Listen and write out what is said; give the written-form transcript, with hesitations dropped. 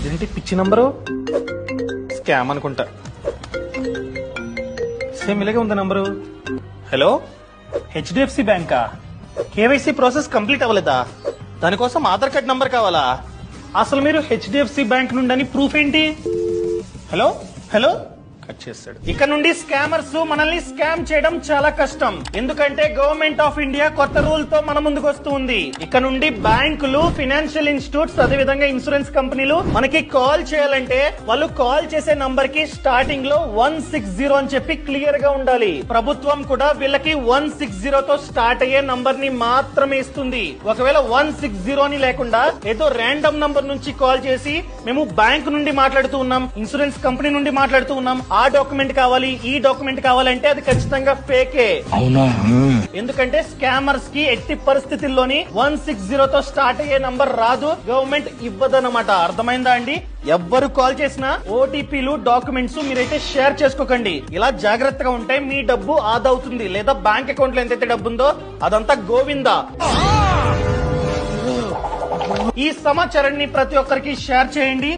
ఏంటి పిచ్చి number? Scam అనుకుంటా. సేమ్ ఇలాగే ఉంది నంబరు. హలో, హెచ్డిఎఫ్సి బ్యాంకా? కేవైసీ ప్రాసెస్ కంప్లీట్ అవ్వలేదా? దానికోసం ఆధార్ కార్డ్ నంబర్ కావాలా? అసలు మీరు హెచ్డిఎఫ్సి బ్యాంక్ నుండి అని ప్రూఫ్ ఏంటి? హలో హలో కట్ చేస్తాడు. ఇక నుండి స్కామర్స్ మనల్ని స్కామ్ చేయడం చాలా కష్టం. ఎందుకంటే గవర్నమెంట్ ఆఫ్ ఇండియా కొత్త రూల్ తో మన ముందుకు వస్తుంది. ఇక నుండి బ్యాంకులు, ఫైనాన్షియల్ ఇన్స్టిట్యూట్స్, అదే విధంగా ఇన్సూరెన్స్ కంపెనీలు మనకి కాల్ చేయాలంటే వాళ్ళు కాల్ చేసే నంబర్ కి స్టార్టింగ్ లో 160 అని చెప్పి క్లియర్ గా ఉండాలి. ప్రభుత్వం కూడా వీళ్ళకి 160 తో స్టార్ట్ అయ్యే నంబర్ ని మాత్రమే ఇస్తుంది. ఒకవేళ 160 అని లేకుండా ఏదో ర్యాండమ్ నంబర్ నుంచి కాల్ చేసి మేము బ్యాంక్ నుండి మాట్లాడుతూ ఉన్నాం, ఇన్సూరెన్స్ కంపెనీ నుండి మాట్లాడుతూ ఉన్నాం, ఆ డాక్యుమెంట్ కావాలి, ఈ డాక్యుమెంట్ కావాలంటే అది ఖచ్చితంగా ఫేకే. అవునా? ఎందుకంటే స్కామర్స్ కి ఎట్టి పరిస్థితుల్లోని 160 తో స్టార్ట్ అయ్యే నంబర్ రాదు, గవర్నమెంట్ ఇవ్వదన్నమాట. అర్థమైందా అండి? ఎవ్వరు కాల్ చేసినా ఓటీపీలు, డాక్యుమెంట్స్ మీరైతే షేర్ చేసుకోకండి. ఇలా జాగ్రత్తగా ఉంటే మీ డబ్బు ఆదా అవుతుంది. లేదా బ్యాంక్ అకౌంట్ లో ఎంతైతే డబ్బు ఉందో అదంతా గోవిందా. ఈ సమాచారాన్ని ప్రతి ఒక్కరికి షేర్ చేయండి.